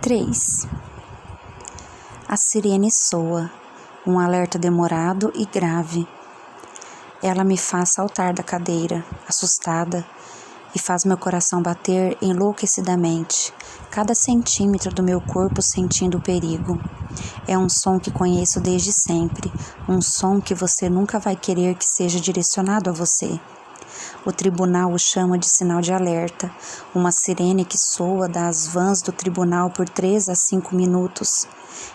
3. A sirene soa, um alerta demorado e grave. Ela me faz saltar da cadeira, assustada, e faz meu coração bater enlouquecidamente, cada centímetro do meu corpo sentindo o perigo. É um som que conheço desde sempre, um som que você nunca vai querer que seja direcionado a você. O tribunal o chama de sinal de alerta, uma sirene que soa das vans do tribunal por 3 a 5 minutos.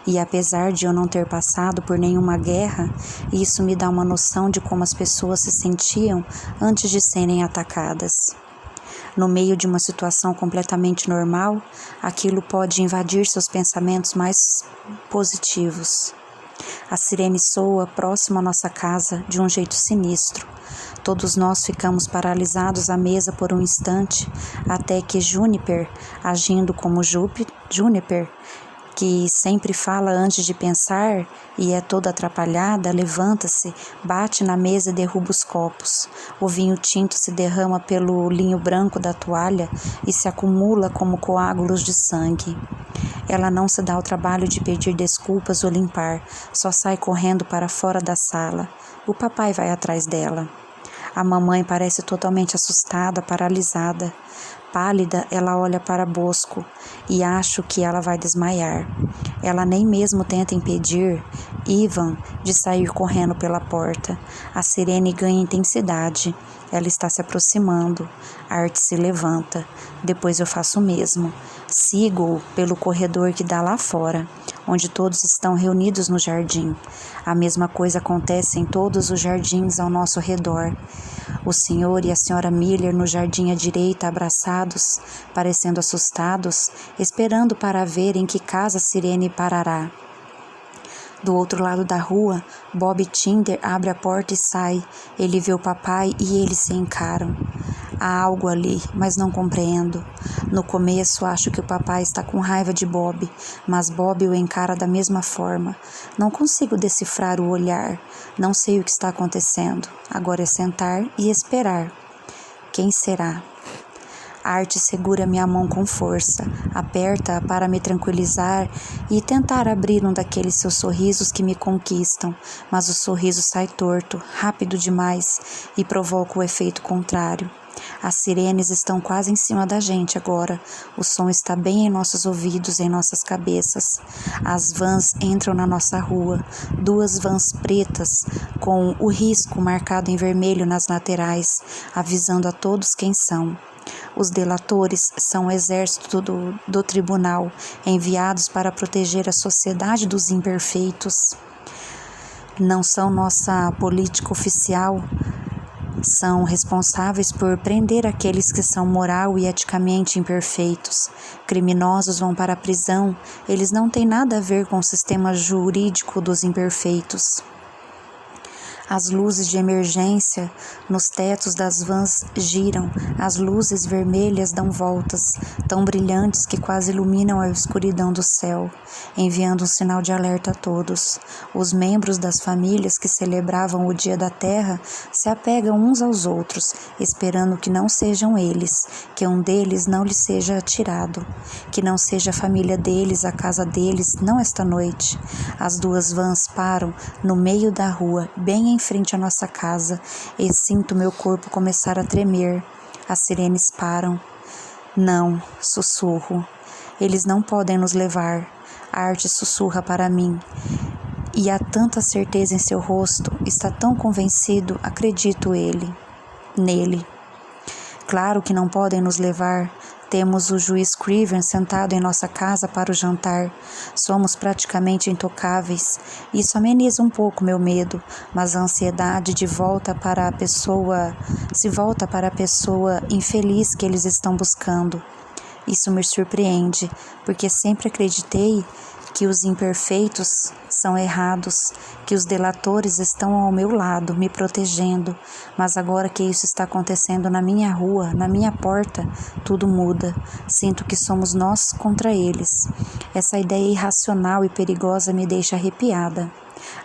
E apesar de eu não ter passado por nenhuma guerra, isso me dá uma noção de como as pessoas se sentiam antes de serem atacadas. No meio de uma situação completamente normal, aquilo pode invadir seus pensamentos mais positivos. A sirene soa próximo à nossa casa de um jeito sinistro. Todos nós ficamos paralisados à mesa por um instante, até que Juniper, agindo como Juniper, que sempre fala antes de pensar e é toda atrapalhada, levanta-se, bate na mesa e derruba os copos. O vinho tinto se derrama pelo linho branco da toalha e se acumula como coágulos de sangue. Ela não se dá o trabalho de pedir desculpas ou limpar, só sai correndo para fora da sala. O papai vai atrás dela. A mamãe parece totalmente assustada, paralisada. Pálida, ela olha para Bosco e acho que ela vai desmaiar. Ela nem mesmo tenta impedir Ivan de sair correndo pela porta. A sirene ganha intensidade. Ela está se aproximando. Art se levanta. Depois eu faço o mesmo. Sigo-o pelo corredor que dá lá fora, onde todos estão reunidos no jardim. A mesma coisa acontece em todos os jardins ao nosso redor. O senhor e a senhora Miller no jardim à direita, abraçados, parecendo assustados, esperando para ver em que casa a sirene parará. Do outro lado da rua, Bob Tinder abre a porta e sai. Ele vê o papai e eles se encaram. Há algo ali, mas não compreendo. No começo, acho que o papai está com raiva de Bob, mas Bob o encara da mesma forma. Não consigo decifrar o olhar. Não sei o que está acontecendo. Agora é sentar e esperar. Quem será? Art segura minha mão com força, aperta-a para me tranquilizar e tentar abrir um daqueles seus sorrisos que me conquistam, mas o sorriso sai torto, rápido demais e provoca o efeito contrário. As sirenes estão quase em cima da gente agora. O som está bem em nossos ouvidos, em nossas cabeças. As vans entram na nossa rua. 2 vans pretas, com o risco marcado em vermelho nas laterais, avisando a todos quem são. Os delatores são o exército do tribunal, enviados para proteger a sociedade dos imperfeitos. Não são nossa política oficial. São responsáveis por prender aqueles que são moral e eticamente imperfeitos. Criminosos vão para a prisão, eles não têm nada a ver com o sistema jurídico dos imperfeitos. As luzes de emergência nos tetos das vans giram, as luzes vermelhas dão voltas, tão brilhantes que quase iluminam a escuridão do céu, enviando um sinal de alerta a todos. Os membros das famílias que celebravam o Dia da Terra se apegam uns aos outros, esperando que não sejam eles, que um deles não lhes seja atirado, que não seja a família deles, a casa deles, não esta noite. As 2 vans param no meio da rua, bem em frente à nossa casa, e sinto meu corpo começar a tremer. As sirenes param. Não, sussurro. Eles não podem nos levar. A Art sussurra para mim. E há tanta certeza em seu rosto, está tão convencido, acredito nele. Claro que não podem nos levar. Temos o juiz Craven sentado em nossa casa para o jantar. Somos praticamente intocáveis. Isso ameniza um pouco meu medo, mas a ansiedade se volta para a pessoa infeliz que eles estão buscando. Isso me surpreende, porque sempre acreditei que os imperfeitos são errados, que os delatores estão ao meu lado, me protegendo, mas agora que isso está acontecendo na minha rua, na minha porta, tudo muda. Sinto que somos nós contra eles. Essa ideia irracional e perigosa me deixa arrepiada.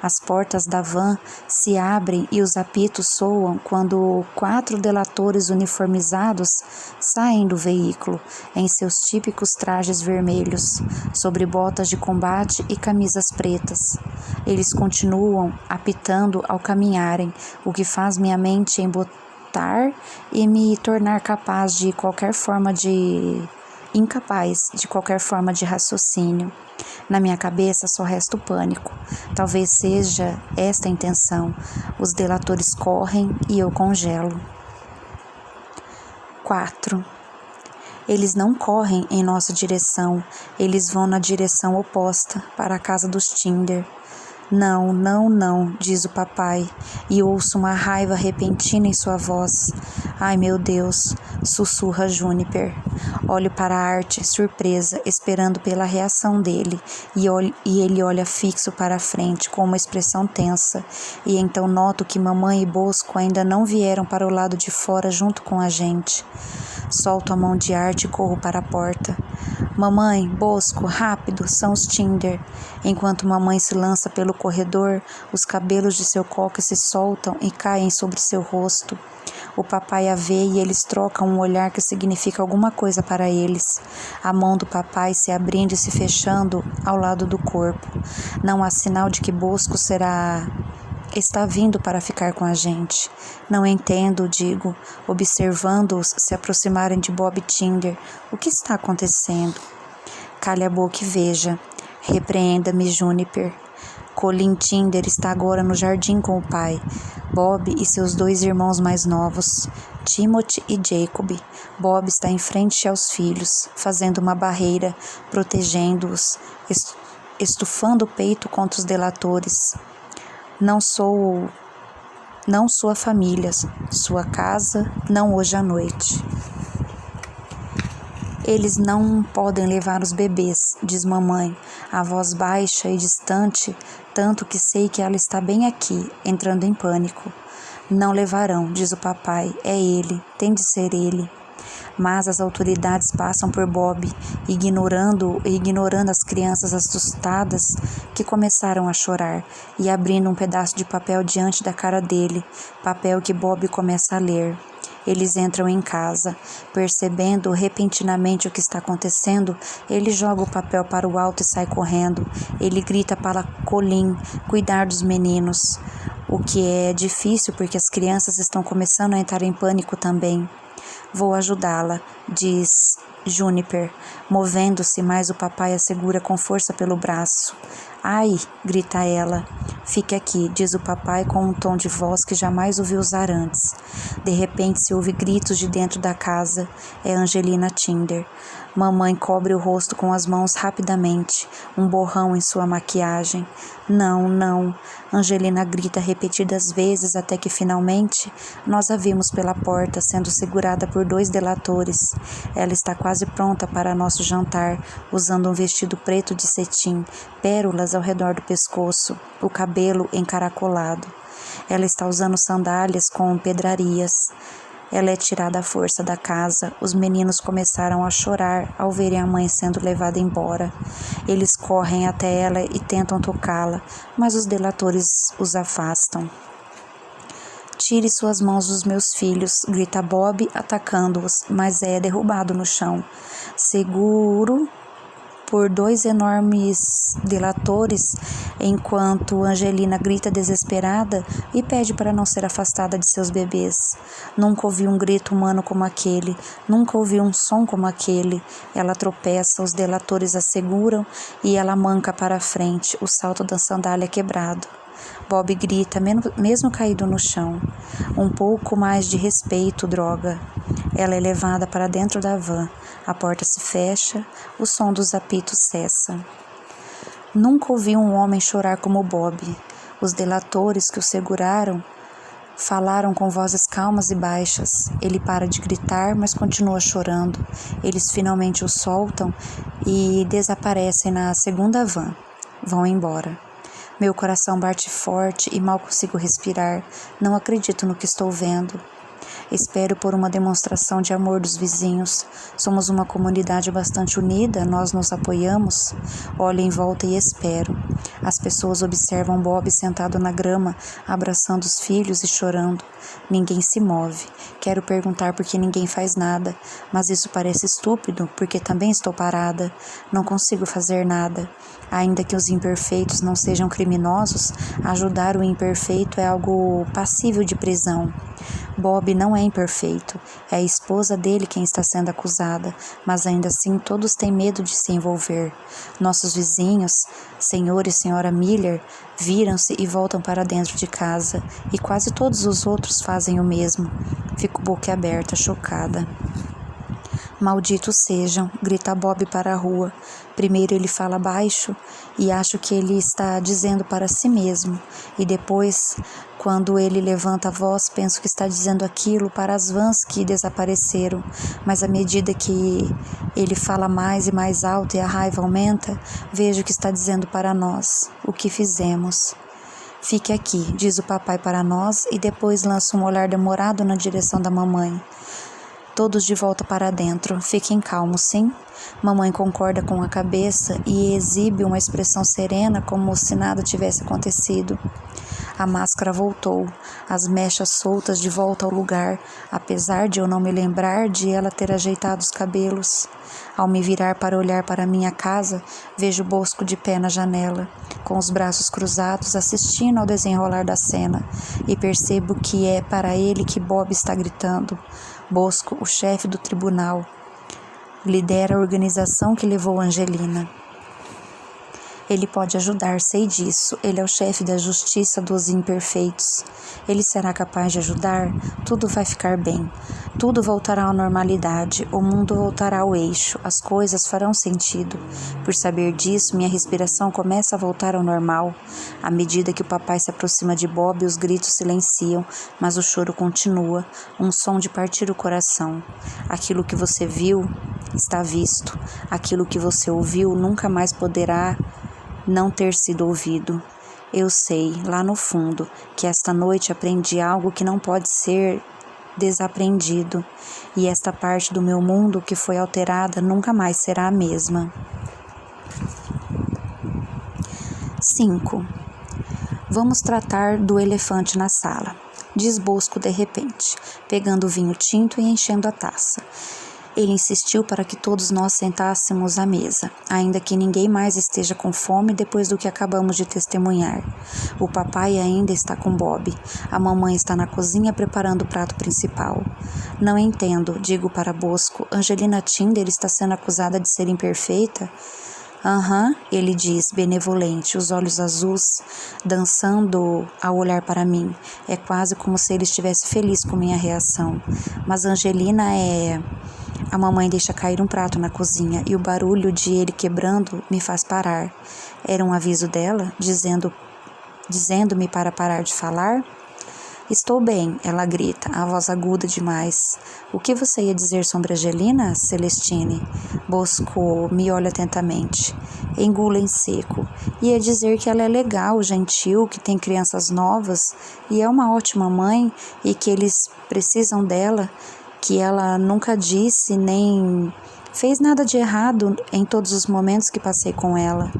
As portas da van se abrem e os apitos soam quando 4 delatores uniformizados saem do veículo, em seus típicos trajes vermelhos, sobre botas de combate e camisas pretas. Eles continuam apitando ao caminharem, o que faz minha mente embotar e me tornar incapaz de qualquer forma de raciocínio. Na minha cabeça só resta o pânico. Talvez seja esta a intenção. Os delatores correm e eu congelo. 4. Eles não correm em nossa direção. Eles vão na direção oposta, para a casa dos Tinder. Não, não, não, diz o papai, e ouço uma raiva repentina em sua voz. Ai, meu Deus, sussurra Juniper. Olho para a arte, surpresa, esperando pela reação dele, e ele olha fixo para a frente, com uma expressão tensa, e então noto que mamãe e Bosco ainda não vieram para o lado de fora junto com a gente. Solto a mão de arte e corro para a porta. Mamãe, Bosco, rápido, são os Tinder. Enquanto mamãe se lança pelo corredor, os cabelos de seu coque se soltam e caem sobre seu rosto. O papai a vê e eles trocam um olhar que significa alguma coisa para eles. A mão do papai se abrindo e se fechando ao lado do corpo. Não há sinal de que Bosco está vindo para ficar com a gente. Não entendo, digo, observando-os se aproximarem de Bob Tinder. O que está acontecendo? Cale a boca e veja. Repreenda-me, Juniper. Colin Tinder está agora no jardim com o pai, Bob e seus 2 irmãos mais novos, Timothy e Jacob. Bob está em frente aos filhos, fazendo uma barreira, protegendo-os, estufando o peito contra os delatores. Não sou a família, sua casa, não hoje à noite. Eles não podem levar os bebês, diz mamãe, a voz baixa e distante, tanto que sei que ela está bem aqui, entrando em pânico. Não levarão, diz o papai, é ele, tem de ser ele. Mas as autoridades passam por Bob, ignorando as crianças assustadas que começaram a chorar e abrindo um pedaço de papel diante da cara dele, papel que Bob começa a ler. Eles entram em casa. Percebendo repentinamente o que está acontecendo, ele joga o papel para o alto e sai correndo. Ele grita para Colin cuidar dos meninos, o que é difícil porque as crianças estão começando a entrar em pânico também. Vou ajudá-la, diz Juniper, movendo-se, mas o papai a segura com força pelo braço. Ai, grita ela. Fique aqui, diz o papai com um tom de voz que jamais ouviu usar antes. De repente se ouve gritos de dentro da casa. É Angelina Tinder. Mamãe cobre o rosto com as mãos rapidamente, um borrão em sua maquiagem. Não, não. Angelina grita repetidas vezes até que finalmente nós a vimos pela porta sendo segurada por 2 delatores. Ela está quase pronta para nosso jantar, usando um vestido preto de cetim, pérolas ao redor do pescoço, o cabelo encaracolado. Ela está usando sandálias com pedrarias. Ela é tirada à força da casa. Os meninos começaram a chorar ao verem a mãe sendo levada embora. Eles correm até ela e tentam tocá-la, mas os delatores os afastam. Tire suas mãos dos meus filhos, grita Bob, atacando-os, mas é derrubado no chão. Seguro por 2 enormes delatores, enquanto Angelina grita desesperada e pede para não ser afastada de seus bebês. Nunca ouvi um grito humano como aquele, nunca ouvi um som como aquele. Ela tropeça, os delatores a seguram e ela manca para a frente, o salto da sandália quebrado. Bob grita, mesmo caído no chão. Um pouco mais de respeito, droga. Ela é levada para dentro da van. A porta se fecha, o som dos apitos cessa. Nunca ouvi um homem chorar como Bob. Os delatores que o seguraram falaram com vozes calmas e baixas. Ele para de gritar, mas continua chorando. Eles finalmente o soltam e desaparecem na segunda van. Vão embora. Meu coração bate forte e mal consigo respirar. Não acredito no que estou vendo. Espero por uma demonstração de amor dos vizinhos. Somos uma comunidade bastante unida, nós nos apoiamos. Olho em volta e espero. As pessoas observam Bob sentado na grama, abraçando os filhos e chorando. Ninguém se move. Quero perguntar por que ninguém faz nada, mas isso parece estúpido, porque também estou parada. Não consigo fazer nada. Ainda que os imperfeitos não sejam criminosos, ajudar o imperfeito é algo passível de prisão. Bob não é imperfeito, é a esposa dele quem está sendo acusada, mas ainda assim todos têm medo de se envolver. Nossos vizinhos, senhor e senhora Miller, viram-se e voltam para dentro de casa, e quase todos os outros fazem o mesmo. Fico boquiaberta, chocada. Malditos sejam, grita Bob para a rua. Primeiro ele fala baixo e acho que ele está dizendo para si mesmo. E depois, quando ele levanta a voz, penso que está dizendo aquilo para as vans que desapareceram. Mas à medida que ele fala mais e mais alto e a raiva aumenta, vejo que está dizendo para nós o que fizemos. Fique aqui, diz o papai para nós e depois lança um olhar demorado na direção da mamãe. Todos de volta para dentro. Fiquem calmos, sim? Mamãe concorda com a cabeça e exibe uma expressão serena como se nada tivesse acontecido. A máscara voltou, as mechas soltas de volta ao lugar, apesar de eu não me lembrar de ela ter ajeitado os cabelos. Ao me virar para olhar para minha casa, vejo Bosco de pé na janela, com os braços cruzados, assistindo ao desenrolar da cena, e percebo que é para ele que Bob está gritando. Bosco, o chefe do tribunal, lidera a organização que levou Angelina. Ele pode ajudar, sei disso. Ele é o chefe da justiça dos imperfeitos. Ele será capaz de ajudar? Tudo vai ficar bem. Tudo voltará à normalidade. O mundo voltará ao eixo. As coisas farão sentido. Por saber disso, minha respiração começa a voltar ao normal. À medida que o papai se aproxima de Bob, os gritos silenciam, mas o choro continua. Um som de partir o coração. Aquilo que você viu está visto. Aquilo que você ouviu nunca mais poderá não ter sido ouvido. Eu sei, lá no fundo, que esta noite aprendi algo que não pode ser desaprendido, e esta parte do meu mundo que foi alterada nunca mais será a mesma. 5. Vamos tratar do elefante na sala, diz Bosco de repente, pegando o vinho tinto e enchendo a taça. Ele insistiu para que todos nós sentássemos à mesa, ainda que ninguém mais esteja com fome depois do que acabamos de testemunhar. O papai ainda está com Bob. A mamãe está na cozinha preparando o prato principal. Não entendo, digo para Bosco. Angelina Tinder está sendo acusada de ser imperfeita? Aham, ele diz, benevolente, os olhos azuis dançando ao olhar para mim. É quase como se ele estivesse feliz com minha reação. Mas Angelina é... A mamãe deixa cair um prato na cozinha e o barulho de ele quebrando me faz parar. Era um aviso dela, dizendo-me para parar de falar? Estou bem, ela grita, a voz aguda demais. O que você ia dizer sobre Angelina, Celestine? Bosco me olha atentamente. Engula em seco. Ia dizer que ela é legal, gentil, que tem crianças novas e é uma ótima mãe e que eles precisam dela, que ela nunca disse nem fez nada de errado em todos os momentos que passei com ela,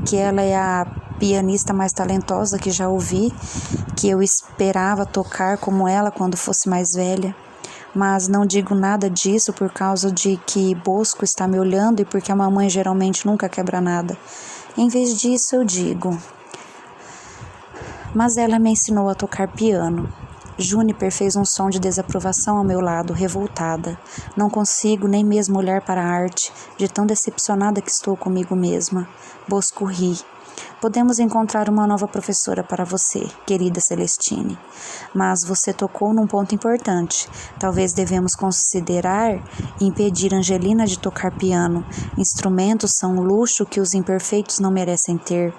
que ela é a pianista mais talentosa que já ouvi, que eu esperava tocar como ela quando fosse mais velha, mas não digo nada disso por causa de que Bosco está me olhando e porque a mamãe geralmente nunca quebra nada. Em vez disso eu digo, mas ela me ensinou a tocar piano. Juniper fez um som de desaprovação ao meu lado, revoltada. Não consigo nem mesmo olhar para a arte, de tão decepcionada que estou comigo mesma. Bosco ri. Podemos encontrar uma nova professora para você, querida Celestine. Mas você tocou num ponto importante. Talvez devemos considerar impedir Angelina de tocar piano. Instrumentos são um luxo que os imperfeitos não merecem ter.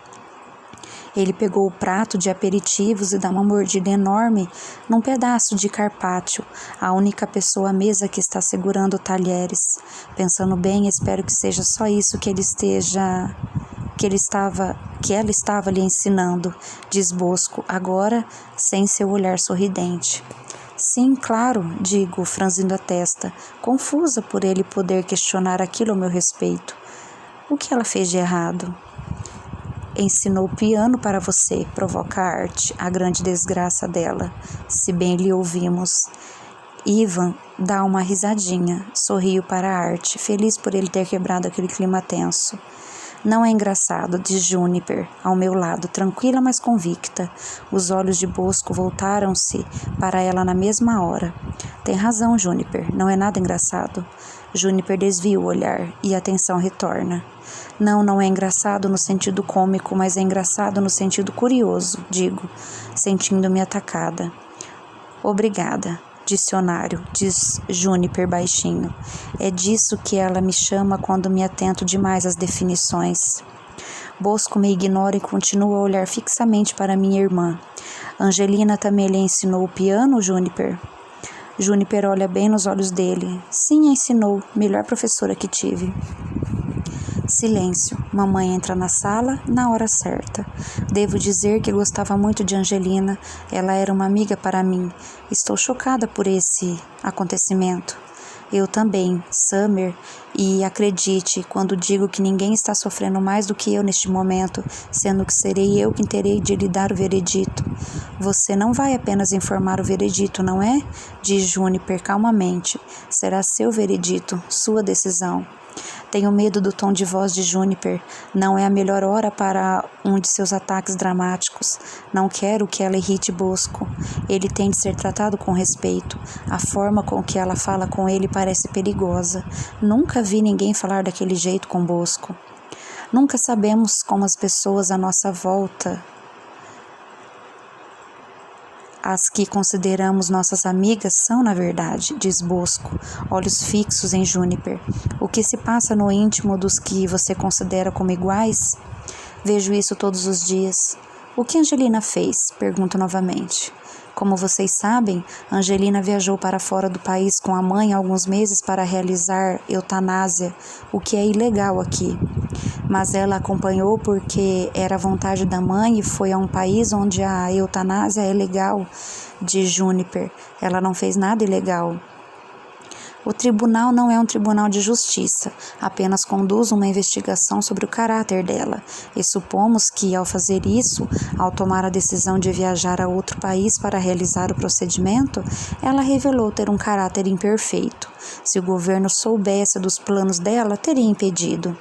Ele pegou o prato de aperitivos e dá uma mordida enorme num pedaço de carpaccio, a única pessoa à mesa que está segurando talheres. Pensando bem, espero que seja só isso que ela estava lhe ensinando, diz Bosco, agora sem seu olhar sorridente. Sim, claro, digo, franzindo a testa, confusa por ele poder questionar aquilo ao meu respeito. O que ela fez de errado? Ensinou piano para você, provoca a arte, a grande desgraça dela, se bem lhe ouvimos. Ivan dá uma risadinha, sorriu para a arte, feliz por ele ter quebrado aquele clima tenso. Não é engraçado, diz Júniper, ao meu lado, tranquila mas convicta. Os olhos de Bosco voltaram-se para ela na mesma hora. Tem razão, Júniper, não é nada engraçado. Júniper desvia o olhar e a atenção retorna. Não é engraçado no sentido cômico, mas é engraçado no sentido curioso, digo, sentindo-me atacada. Obrigada. Dicionário, diz Júniper baixinho. É disso que ela me chama quando me atento demais às definições. Bosco me ignora e continua a olhar fixamente para minha irmã. Angelina também lhe ensinou o piano, Júniper? Júniper olha bem nos olhos dele. Sim, ensinou. Melhor professora que tive. Silêncio. Mamãe entra na sala na hora certa. Devo dizer que gostava muito de Angelina. Ela era uma amiga para mim. Estou chocada por esse acontecimento. Eu também, Summer, e acredite quando digo que ninguém está sofrendo mais do que eu neste momento, sendo que serei eu quem terei de lhe dar o veredito. Você não vai apenas informar o veredito, não é? Diz Júniper calmamente. Será seu veredito, sua decisão. Tenho medo do tom de voz de Júniper. Não é a melhor hora para um de seus ataques dramáticos. Não quero que ela irrite Bosco. Ele tem de ser tratado com respeito. A forma com que ela fala com ele parece perigosa. Nunca vi ninguém falar daquele jeito com Bosco. Nunca sabemos como as pessoas à nossa volta, as que consideramos nossas amigas, são, na verdade, diz Bosco, olhos fixos em Júniper. O que se passa no íntimo dos que você considera como iguais? Vejo isso todos os dias. O que Angelina fez? Pergunto novamente. Como vocês sabem, Angelina viajou para fora do país com a mãe há alguns meses para realizar eutanásia, o que é ilegal aqui. Mas ela acompanhou porque era vontade da mãe e foi a um país onde a eutanásia é legal, diz Júniper. Ela não fez nada ilegal. O tribunal não é um tribunal de justiça, apenas conduz uma investigação sobre o caráter dela, e supomos que, ao fazer isso, ao tomar a decisão de viajar a outro país para realizar o procedimento, ela revelou ter um caráter imperfeito. Se o governo soubesse dos planos dela, teria impedido.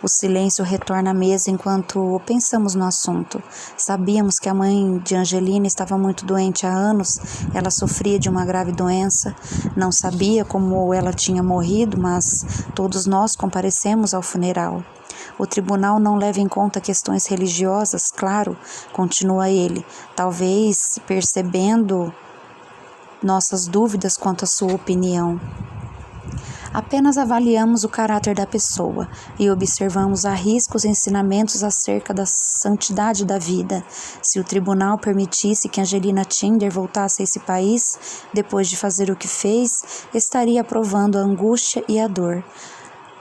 O silêncio retorna à mesa enquanto pensamos no assunto. Sabíamos que a mãe de Angelina estava muito doente há anos. Ela sofria de uma grave doença. Não sabia como ela tinha morrido, mas todos nós comparecemos ao funeral. O tribunal não leva em conta questões religiosas, claro, continua ele, talvez percebendo nossas dúvidas quanto à sua opinião. Apenas avaliamos o caráter da pessoa e observamos a risco os ensinamentos acerca da santidade da vida. Se o tribunal permitisse que Angelina Tinder voltasse a esse país, depois de fazer o que fez, estaria aprovando a angústia e a dor.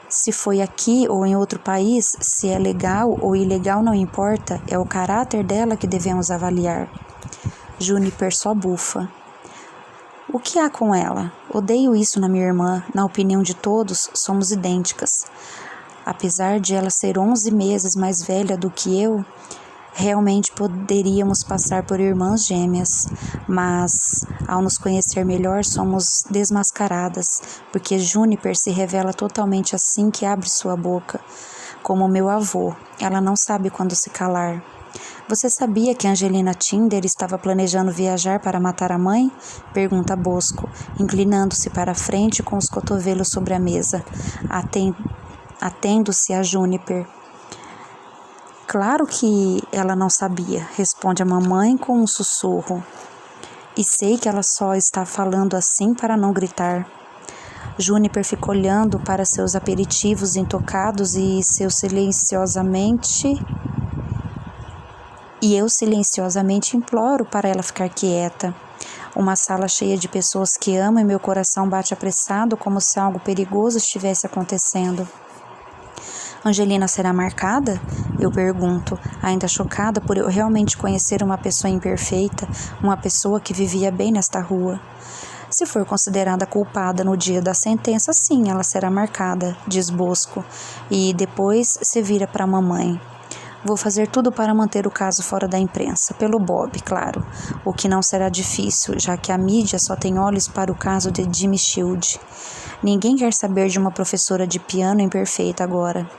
Se foi aqui ou em outro país, se é legal ou ilegal não importa, é o caráter dela que devemos avaliar. Júniper só bufa. O que há com ela? Odeio isso na minha irmã. Na opinião de todos, somos idênticas. Apesar de ela ser 11 meses mais velha do que eu, realmente poderíamos passar por irmãs gêmeas. Mas, ao nos conhecer melhor, somos desmascaradas, porque Júniper se revela totalmente assim que abre sua boca. Como meu avô, ela não sabe quando se calar. Você sabia que Angelina Tinder estava planejando viajar para matar a mãe? Pergunta Bosco, inclinando-se para a frente com os cotovelos sobre a mesa, atendo-se a Júniper. Claro que ela não sabia, responde a mamãe com um sussurro. E sei que ela só está falando assim para não gritar. Júniper fica olhando para seus aperitivos intocados e eu silenciosamente imploro para ela ficar quieta. Uma sala cheia de pessoas que amam e meu coração bate apressado como se algo perigoso estivesse acontecendo. Angelina será marcada? Eu pergunto, ainda chocada por eu realmente conhecer uma pessoa imperfeita, uma pessoa que vivia bem nesta rua. Se for considerada culpada no dia da sentença, sim, ela será marcada, diz Bosco, e depois se vira para a mamãe. Vou fazer tudo para manter o caso fora da imprensa, pelo Bob, claro, o que não será difícil, já que a mídia só tem olhos para o caso de Jimmy Shield. Ninguém quer saber de uma professora de piano imperfeita agora.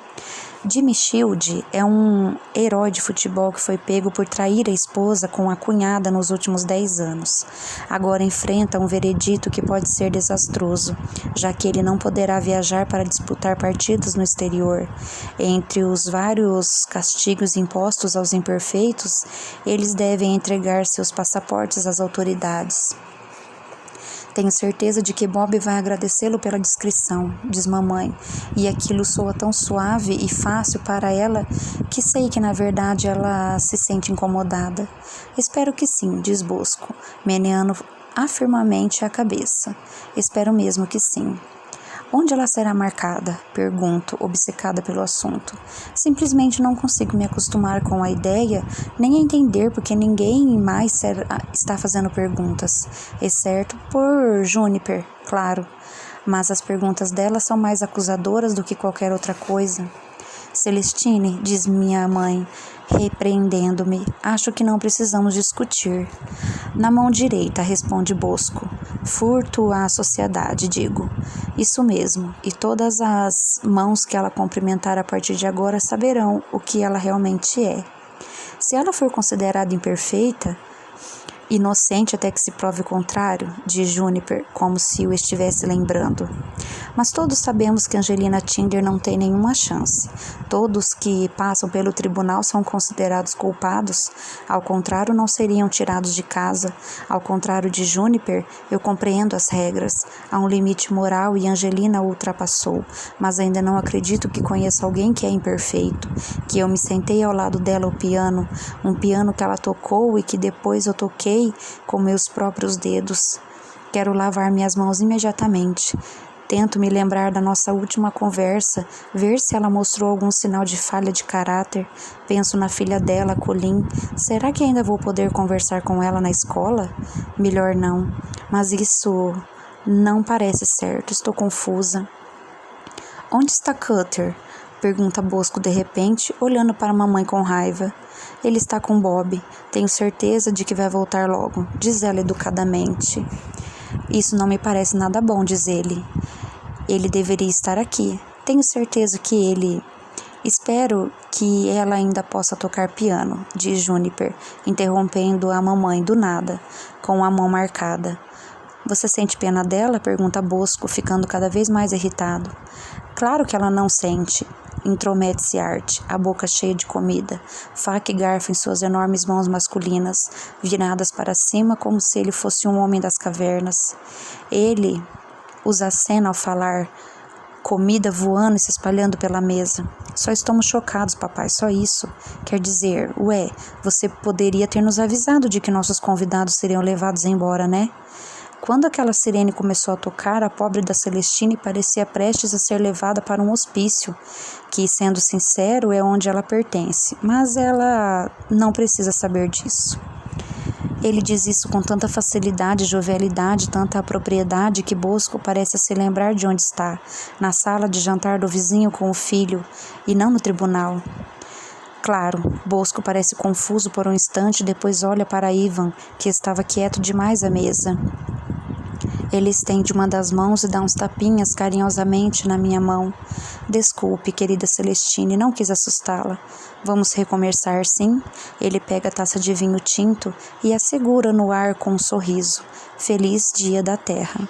Jimmy Shield é um herói de futebol que foi pego por trair a esposa com a cunhada nos últimos 10 anos. Agora enfrenta um veredito que pode ser desastroso, já que ele não poderá viajar para disputar partidas no exterior. Entre os vários castigos impostos aos imperfeitos, eles devem entregar seus passaportes às autoridades. Tenho certeza de que Bob vai agradecê-lo pela discrição, diz mamãe, e aquilo soa tão suave e fácil para ela que sei que na verdade ela se sente incomodada. Espero que sim, diz Bosco, meneando afirmamente a cabeça. Espero mesmo que sim. Onde ela será marcada? Pergunto, obcecada pelo assunto. Simplesmente não consigo me acostumar com a ideia, nem a entender porque ninguém mais está fazendo perguntas, exceto por Juniper, claro. Mas as perguntas dela são mais acusadoras do que qualquer outra coisa. Celestine, diz minha mãe, repreendendo-me, acho que não precisamos discutir. Na mão direita, responde Bosco. Furto à sociedade, digo. Isso mesmo, e todas as mãos que ela cumprimentar a partir de agora saberão o que ela realmente é. Se ela for considerada imperfeita, inocente até que se prove o contrário, diz Juniper, como se o estivesse lembrando. Mas todos sabemos que Angelina Tinder não tem nenhuma chance. Todos que passam pelo tribunal são considerados culpados. Ao contrário, não seriam tirados de casa. Ao contrário de Juniper, eu compreendo as regras. Há um limite moral e Angelina o ultrapassou. Mas ainda não acredito que conheça alguém que é imperfeito. Que eu me sentei ao lado dela ao piano, um piano que ela tocou e que depois eu toquei com meus próprios dedos. Quero lavar minhas mãos imediatamente. Tento me lembrar da nossa última conversa, ver se ela mostrou algum sinal de falha de caráter. Penso na filha dela, Colin. Será que ainda vou poder conversar com ela na escola? Melhor não. Mas isso não parece certo. Estou confusa. Onde está Cutter? Pergunta Bosco de repente, olhando para a mamãe com raiva. Ele está com Bob. Tenho certeza de que vai voltar logo, diz ela educadamente. Isso não me parece nada bom, diz ele. Ele deveria estar aqui. Tenho certeza que ele... Espero que ela ainda possa tocar piano, diz Juniper, interrompendo a mamãe do nada, com a mão marcada. Você sente pena dela? Pergunta Bosco, ficando cada vez mais irritado. Claro que ela não sente. Intromete-se Art, a boca cheia de comida, faca e garfo em suas enormes mãos masculinas, viradas para cima como se ele fosse um homem das cavernas. Ele os acena ao falar, comida voando e se espalhando pela mesa. Só estamos chocados, papai, só isso. Quer dizer, você poderia ter nos avisado de que nossos convidados seriam levados embora, né? Quando aquela sirene começou a tocar, a pobre da Celestine parecia prestes a ser levada para um hospício, que, sendo sincero, é onde ela pertence, mas ela não precisa saber disso. Ele diz isso com tanta facilidade, jovialidade, tanta propriedade, que Bosco parece se lembrar de onde está, na sala de jantar do vizinho com o filho, e não no tribunal. Claro, Bosco parece confuso por um instante, depois olha para Ivan, que estava quieto demais à mesa. Ele estende uma das mãos e dá uns tapinhas carinhosamente na minha mão. Desculpe, querida Celestine, não quis assustá-la. Vamos recomeçar, sim? Ele pega a taça de vinho tinto e a segura no ar com um sorriso. Feliz dia da terra.